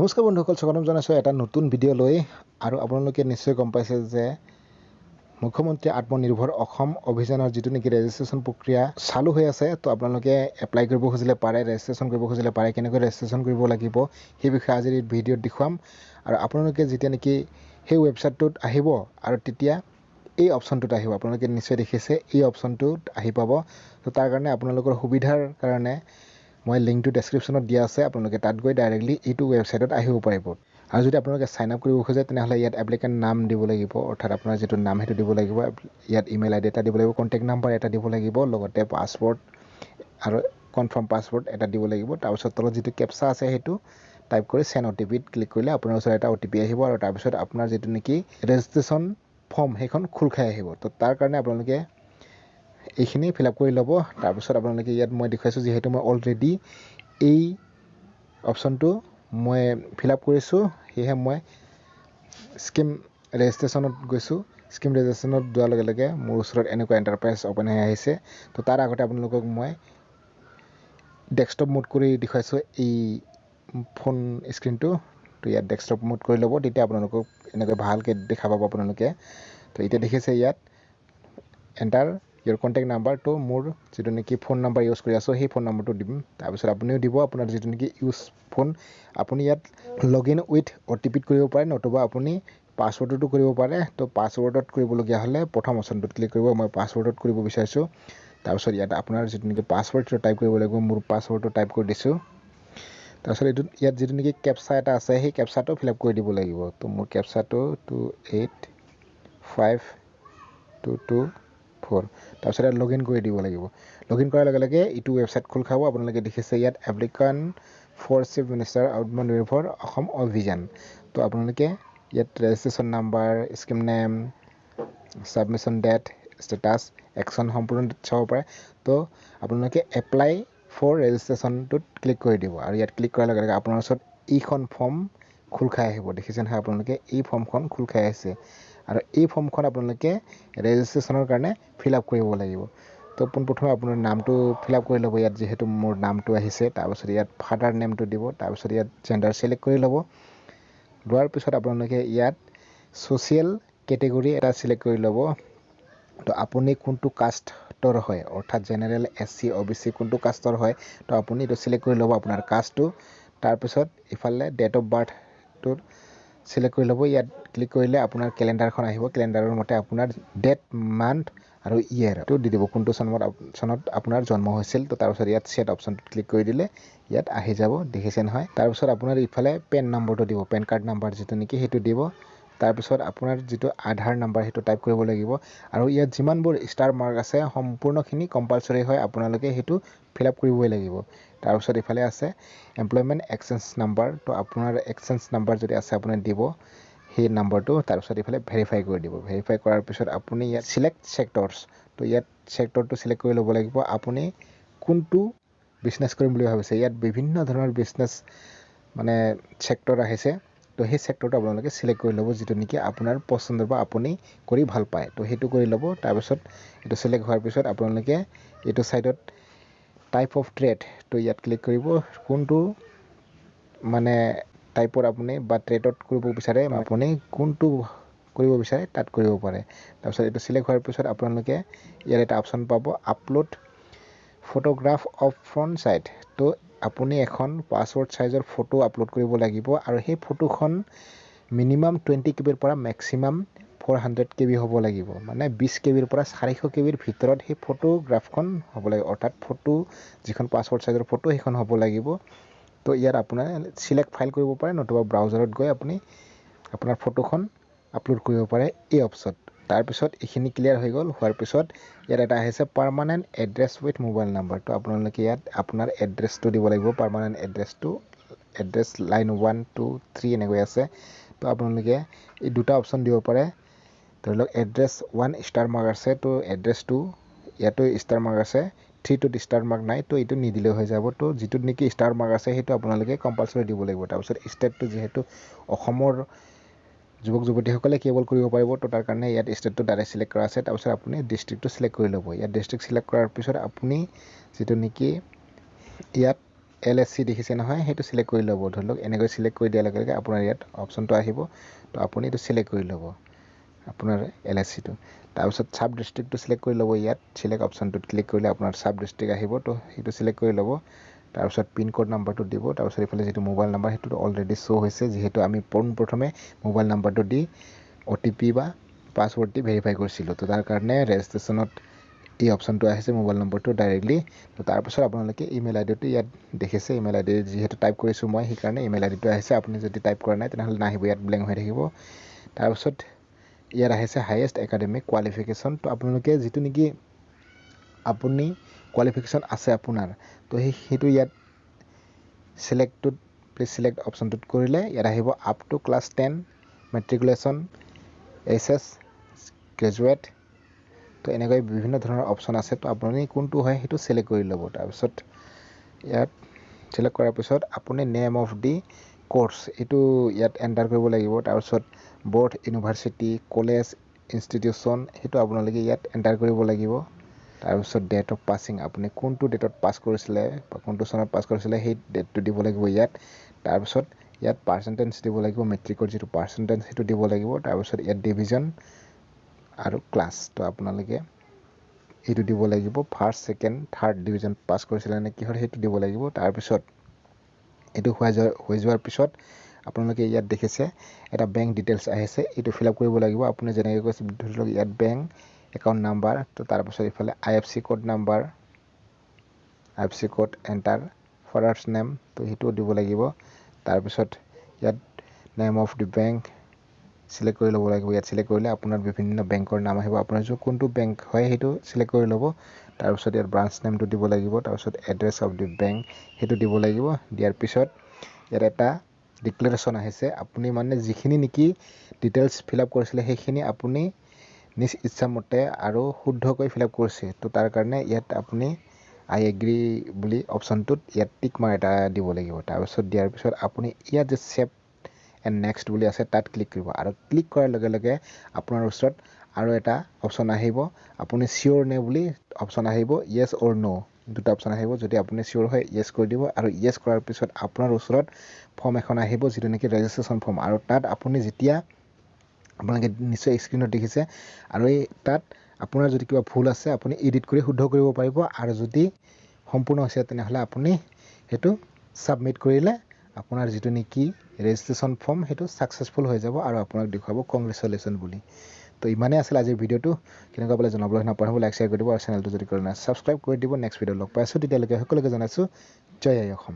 নমস্কাৰ বন্ধুসকল, স্বাগতম জনাইছোঁ এটা নতুন ভিডিঅ' লৈ। আৰু আপোনালোকে নিশ্চয় গম পাইছে যে মুখ্যমন্ত্ৰী আত্মনিৰ্ভৰ অসম অভিযানৰ যিটো নেকি ৰেজিষ্ট্ৰেশ্যন প্ৰক্ৰিয়া চালু হৈ আছে। তো আপোনালোকে এপ্লাই কৰিব খুজিলে পাৰে, ৰেজিষ্ট্ৰেশ্যন কৰিব খুজিলে পাৰে। কেনেকৈ ৰেজিষ্ট্ৰেশ্যন কৰিব লাগিব সেই বিষয়ে আজিৰ এই ভিডিঅ'ত দেখুৱাম। আৰু আপোনালোকে যেতিয়া নেকি সেই ৱেবছাইটটোত আহিব আৰু তেতিয়া এই অপশ্যনটোত আহিব, আপোনালোকে নিশ্চয় দেখিছে এই অপশ্যনটোত আহি পাব। তো তাৰ কাৰণে আপোনালোকৰ সুবিধাৰ কাৰণে মই লিংকটো ডেছক্ৰিপশ্যনত দিয়া আছে, আপোনালোকে তাত গৈ ডাইৰেক্টলি এইটো ৱেবছাইটত আহিব পাৰিব। আৰু যদি আপোনালোকে ছাইন আপ কৰিব খোজে তেনেহ'লে ইয়াত এপ্লিকেণ্ট নাম দিব লাগিব, অৰ্থাৎ আপোনাৰ যিটো নাম সেইটো দিব লাগিব। ইয়াত ইমেইল আইডি এটা দিব লাগিব, কণ্টেক্ট নাম্বাৰ এটা দিব লাগিব, লগতে পাছৱৰ্ড আৰু কনফাৰ্ম পাছৱৰ্ড এটা দিব লাগিব। তাৰপিছত তলত যিটো কেপচা আছে সেইটো টাইপ কৰি চেণ্ড অ'টিপিত ক্লিক কৰিলে আপোনাৰ ওচৰত এটা অ'টিপি আহিব। আৰু তাৰপিছত আপোনাৰ যিটো নেকি ৰেজিষ্ট্ৰেশ্যন ফৰ্ম সেইখন খোল খাই আহিব। তো তাৰ কাৰণে আপোনালোকে এইখিনি ফিল আপ কৰি ল'ব। তাৰপিছত আপোনালোকে ইয়াত মই দেখুৱাইছোঁ, যিহেতু মই অলৰেডি এই অপশ্যনটো মই ফিল আপ কৰিছোঁ, সেয়েহে মই স্কিম ৰেজিষ্ট্ৰেশ্যনত গৈছোঁ। স্কিম ৰেজিষ্ট্ৰেশ্যনত যোৱাৰ লগে লগে মোৰ ওচৰত এনেকুৱা এণ্টাৰপ্ৰাইজ অ'পেন হৈ আহিছে। তো তাৰ আগতে আপোনালোকক মই ডেস্কটপ মোড কৰি দেখুৱাইছোঁ এই ফোন স্ক্ৰীনটো। তো ইয়াত ডেস্কটপ মোড কৰি ল'ব, তেতিয়া আপোনালোকক এনেকৈ ভালকৈ দেখা পাব আপোনালোকে। তো এতিয়া দেখিছে ইয়াত এণ্টাৰ ইয়াৰ কণ্টেক্ট নাম্বাৰটো, মোৰ যিটো নেকি ফোন নাম্বাৰ ইউজ কৰি আছোঁ সেই ফোন নাম্বাৰটো দিম। তাৰপিছত আপুনিও দিব আপোনাৰ যিটো নেকি ইউজ ফোন। আপুনি ইয়াত লগ ইন উইথ অ'টিপিত কৰিব পাৰে, নতুবা আপুনি পাছৱৰ্ডতো কৰিব পাৰে। তো পাছৱৰ্ডত কৰিবলগীয়া হ'লে প্ৰথম অপশ্যনটোত ক্লিক কৰিব। মই পাছৱৰ্ডত কৰিব বিচাৰিছোঁ। তাৰপিছত ইয়াত আপোনাৰ যিটো নেকি পাছৱৰ্ডটো টাইপ কৰিব লাগিব, মোৰ পাছৱৰ্ডটো টাইপ কৰি দিছোঁ। তাৰপিছত ইয়াত যিটো নেকি কেপচা এটা আছে সেই কেপচাটো ফিল আপ কৰি দিব লাগিব। তো মোৰ কেপচাটো 2852224। তাৰপিছত ইয়াত লগ ইন কৰি দিব লাগিব। লগ ইন কৰাৰ লগে লগে ইটো ৱেবছাইট খোল খাব। আপোনালোকে দেখিছে ইয়াত এপ্লিকেণ্ট ফৰ চিফ মিনিষ্টাৰ আত্মনিৰ্ভৰ অসম অভিযান। তো আপোনালোকে ইয়াত registration number, scheme name, submission date, status, action সম্পূৰ্ণ চাব পাৰে। তো আপোনালোকে এপ্লাই ফৰ ৰেজিষ্ট্ৰেশ্যনটোত ক্লিক কৰি দিব। আৰু ইয়াত ক্লিক কৰাৰ লগে লগে আপোনাৰ ওচৰত এইখন ফৰ্ম খোল খাই আহিব। দেখিছে নহয় আপোনালোকে, এই ফৰ্মখন খোল খাই আহিছে। আৰু এই ফৰ্মখন আপোনালোকে ৰেজিষ্ট্ৰেশ্যনৰ কাৰণে ফিল আপ কৰিব লাগিব। তো পোনপ্ৰথমে আপোনাৰ নামটো ফিল আপ কৰি ল'ব, ইয়াত যিহেতু মোৰ নামটো আহিছে। তাৰপিছত ইয়াত ফাদাৰ নেমটো দিব। তাৰপিছত ইয়াত জেণ্ডাৰ ছিলেক্ট কৰি ল'ব। লোৱাৰ পিছত আপোনালোকে ইয়াত ছ'চিয়েল কেটেগৰী এটা ছিলেক্ট কৰি ল'ব। তো আপুনি কোনটো কাষ্টৰ হয়, অৰ্থাৎ জেনেৰেল, SC, OBC কোনটো কাষ্টৰ হয়, তো আপুনি এইটো ছিলেক্ট কৰি ল'ব আপোনাৰ কাষ্টটো। তাৰপিছত ইফালে ডেট অফ বাৰ্থটো ছিলেক্ট কৰি ল'ব। ইয়াত ক্লিক কৰিলে আপোনাৰ কেলেণ্ডাৰখন আহিব। কেলেণ্ডাৰৰ মতে আপোনাৰ ডেট, মান্থ আৰু ইয়েৰটো দি দিব, কোনটো চনত আপোনাৰ জন্ম হৈছিল। তো তাৰপিছত ইয়াত ছেট অপশ্যনটোত ক্লিক কৰি দিলে ইয়াত আহি যাব, দেখিছে নহয়। তাৰপিছত আপোনাৰ ইফালে পেন নম্বৰটো দিব, পেন কাৰ্ড নাম্বাৰ যিটো নেকি সেইটো দিব। তাৰপিছত আপোনাৰ যিটো আধাৰ নাম্বাৰ সেইটো টাইপ কৰিব লাগিব। আৰু ইয়াত যিমানবোৰ ষ্টাৰ মাৰ্ক আছে সম্পূৰ্ণখিনি কম্পালচৰি হয়, আপোনালোকে সেইটো ফিল আপ কৰিবই লাগিব। তাৰপিছত ইফালে আছে এমপ্লয়মেণ্ট এক্সচেঞ্জ নাম্বাৰ। তো আপোনাৰ এক্সচেঞ্জ নাম্বাৰ যদি আছে আপুনি দিব সেই নাম্বাৰটো। তাৰপিছত ইফালে ভেৰিফাই কৰি দিব। ভেৰিফাই কৰাৰ পিছত আপুনি ইয়াত ছিলেক্ট ছেক্টৰছ, তো ইয়াত ছেক্টৰটো ছিলেক্ট কৰি ল'ব লাগিব। আপুনি কোনটো বিজনেছ কৰিম বুলি ভাবিছে, ইয়াত বিভিন্ন ধৰণৰ বিজনেছ মানে ছেক্টৰ আহিছে। তো সেই ছেক্টৰটো আপোনালোকে ছিলেক্ট কৰি ল'ব, যিটো নেকি আপোনাৰ পচন্দৰ বা আপুনি কৰি ভাল পায়। তো সেইটো কৰি ল'ব। তাৰপিছত এইটো ছিলেক্ট হোৱাৰ পিছত আপোনালোকে এইটো ছাইডত টাইপ অফ ট্ৰেড, তো ইয়াত ক্লিক কৰিব। কোনটো মানে টাইপৰ আপুনি বা ট্ৰেডত কৰিব বিচাৰে, আপুনি কোনটো কৰিব বিচাৰে তাত কৰিব পাৰে। তাৰপিছত এইটো ছিলেক্ট হোৱাৰ পিছত আপোনালোকে ইয়াত এটা অপশ্যন পাব, upload photograph of front side. তো আপুনি এখন পাছৱৰ্ড ছাইজৰ ফটো আপলোড কৰিব লাগিব। আৰু সেই ফটোখন মিনিমাম 20 KB পৰা মেক্সিমাম 400 KB হ'ব লাগিব। মানে 20 KB পৰা 400 KBৰ ভিতৰত সেই ফটোগ্ৰাফখন হ'ব লাগিব, অৰ্থাৎ ফটো যিখন পাছৱৰ্ড ছাইজৰ ফটো সেইখন হ'ব লাগিব। তো ইয়াত আপোনাৰ ছিলেক্ট ফাইল কৰিব পাৰে, নতুবা ব্ৰাউজাৰত গৈ আপুনি আপোনাৰ ফটোখন আপলোড কৰিব পাৰে এই অপশ্যনত। তাৰপিছত এইখিনি ক্লিয়াৰ হৈ গ'ল। হোৱাৰ পিছত ইয়াত এটা আহিছে permanent address with mobile number. তো আপোনালোকে ইয়াত আপোনাৰ এড্ৰেছটো দিব লাগিব, পাৰ্মানেণ্ট এড্ৰেছটো। এড্ৰেছ লাইন 1, 2, 3 এনেকৈ আছে। তো আপোনালোকে এই দুটা অপশ্যন দিব পাৰে। ধৰি লওক এড্ৰেছ 1 ষ্টাৰ মাৰ্ক আছে, তো এড্ৰেছ 2 ইয়াতো ষ্টাৰ মাৰ্ক আছে, 3টোত ষ্টাৰ মাৰ্ক নাই, তো এইটো নিদিলেও হৈ যাব। তো যিটোত নেকি ষ্টাৰ মাৰ্ক আছে সেইটো আপোনালোকে কম্পালচৰি দিব লাগিব। তাৰপিছত ষ্টেটটো যিহেতু অসমৰ যুৱক যুৱতীসকলে কেৱল কৰিব পাৰিব, তো তাৰ কাৰণে ইয়াত ষ্টেটটো ডাইৰেক্ট ছিলেক্ট কৰা আছে। তাৰপিছত আপুনি ডিষ্ট্ৰিক্টটো ছিলেক্ট কৰি ল'ব। ইয়াত ডিষ্ট্ৰিক্ট ছিলেক্ট কৰাৰ পিছত আপুনি যিটো নেকি ইয়াত LSC দেখিছে নহয় হেতু সিলেক্ট কৰি লব ধৰক এনেকৈ সিলেক্ট কৰি দিয়া লগে লগে আপোনাৰ ইয়াত অপচনটো আহিব তো আপুনি এটো সিলেক্ট কৰি লব আপোনাৰ LSC টো তাৰপিছত সাব ডিস্ট্ৰিক্টটো সিলেক্ট কৰি লব ইয়াত সিলেক্ট অপচনটোত ক্লিক কৰিলে আপোনাৰ সাব ডিস্ট্ৰিক্ট আহিব তো হেতু সিলেক্ট কৰি লব তাৰপিছত পিন কোড নাম্বাৰটো দিব তাৰপিছত ইফালে যেটো মোবাইল নাম্বাৰ হেতু অলৰেডি শো হৈছে যেহেতু আমি প্ৰথমে মোবাইল নাম্বাৰটো দি OTP বা পাসওয়াৰ্ড দি ভেৰিফাই কৰিছিল তো তাৰ কাৰণে ৰেজিষ্ট্ৰেচনত এই অপচনটো আহিছে মোবাইল নম্বৰটো ডাইৰেক্টলি তো তাৰপিছত আপোনালোকে ইমেইল আইডিটো ইয়াত দেখিছে ইমেইল আইডি যেহেতু টাইপ কৰিছো মই সেই কাৰণে ইমেইল আইডিটো আহিছে আপুনি যদি টাইপ কৰা নাই তেনেহলে নাহিব ইয়াত ব্ল্যাঙ্ক হৈ থাকিব তাৰপিছত ইয়াত আহিছে হাইয়েষ্ট একাডেমিক কোৱালিফিকেশন তো আপোনালোকে যেটো নেকি আপুনি কোৱালিফিকেশন আছে আপোনাৰ তো হেতু ইয়াত সিলেক্টড প্লিজ সিলেক্ট অপচনটোত কৰিলে ইয়াত আহিব up to class 10 matriculation SS graduate তো এনেকৈ বিভিন্ন ধৰণৰ অপচন আছে তো আপুনি কোনটো হয় হেতু সিলেক্ট কৰি লব তাৰপিছত ইয়াত সিলেক্ট কৰাৰ পিছত আপুনি নেম অফ দি কোৰ্স এটো ইয়াত এন্টাৰ কৰিব লাগিব তাৰপিছত বোৰ্ড ইউনিভাৰ্সিটি কলেজ ইনষ্টিটিউশন হেতু আপোনালোকে ইয়াত এন্টাৰ কৰিব লাগিব তাৰপিছত ডেট অফ পাসিং আপুনি কোনটো ডেটত পাস কৰিছিলে বা কোনটো চনত পাস কৰিছিলে সেই ডেটটো দিব লাগিব ইয়াত তাৰপিছত ইয়াত পাৰ্চেন্টেজ দিব লাগিব মেট্ৰিকৰ যেটো পাৰ্চেন্টেজ হেতু দিব লাগিব তাৰপিছত ইয়াত ডিভিজন আৰু ক্লাস তো আপোনালোকে এটো দিব লাগিব first second third division pass কৰিছিলে নে কি হয় হেতু দিব লাগিব তাৰপিছত এটো হৈ যোৱাৰ পিছত আপোনালোকে ইয়াত দেখিছে এটা বেংক ডিটেইলছ আহিছে এটো ফিলআপ কৰিব লাগিব আপুনি যেনেকৈ কৈছে ধৰক ইয়াত বেংক একাউন্ট নাম্বাৰ তো তাৰপিছত ইফালে IFC code number IFC code enter father's name তো হেতু দিব লাগিব তাৰপিছত ইয়াত name of the bank select কৰি লব লাগিব ইয়াত সিলেক্ট কৰিলে আপোনাৰ বিভিন্ন বেংকৰ নাম আহিব আপোনাৰ যে কোনটো বেংক হয় হেতু সিলেক্ট কৰি লব তাৰপিছত ইয়াত ব্ৰাঞ্চ নেমটো দিব লাগিব তাৰপিছত এড্ৰেছ অফ দি বেংক হেতু দিব লাগিব দিয়াৰ পিছত ইয়াত এটা ডিক্লেৰেচন আহিছে আপুনি মানে যিখিনি নেকি ডিটেইলছ ফিলআপ কৰিছিলে সেইখিনি আপুনি নিজ ইচ্ছামতে আৰু শুদ্ধকৈ ফিলআপ কৰিছে তো তাৰ কাৰণে ইয়াত আপুনি আই এগ্ৰি বুলি অপচনটোত ইয়াত টিক মাৰ এটা দিব লাগিব তাৰপিছত দিয়াৰ পিছত আপুনি ইয়াত যে সেভ এণ্ড নেক্সট বুলি আছে তাত ক্লিক কৰিব আৰু ক্লিক কৰাৰ লগে লগে আপোনাৰ ওচৰত আৰু এটা অপচন আহিব আপুনি সিওৰ নে বুলি অপচন আহিব ইয়েস অৰ নো দুটা অপচন আহিব যদি আপুনি সিওৰ হয় ইয়েস কৰি দিব আৰু ইয়েস কৰাৰ পিছত আপোনাৰ ওচৰত ফৰ্ম এখন আহিব যেটো নেকি ৰেজিষ্ট্ৰেচন ফৰ্ম আৰু তাত আপুনি যেতিয়া আপোনালোকে নিশ্চয় স্ক্ৰিনত দেখিছে আৰু এই তাত আপোনাৰ যদি কিবা ভুল আছে আপুনি এডিট কৰি শুদ্ধ কৰিব পাৰিব আৰু যদি সম্পূৰ্ণ হৈছে তেনেহলে আপুনি হেতু সাবমিট কৰিলে আপোনাৰ যেটো নেকি ৰেজিষ্ট্ৰেচন ফৰ্ম হেতু সাকসেসফুল হৈ যাব আৰু আপোনাক দেখাব কংগ্ৰেচুলেশ্যন বুলি তো ইমানে আছিল আজিৰ ভিডিওটো কেনেকুৱা পালে জনাবলৈ নাপাহৰিব লাইক শেয়াৰ কৰি দিব আৰু চেনেলটো যদি কৰা নাই সাবস্ক্ৰাইব কৰি দিব নেক্সট ভিডিও লগ পাইছো তেতিয়ালৈকে সকলোকে জনাইছো জয় অসম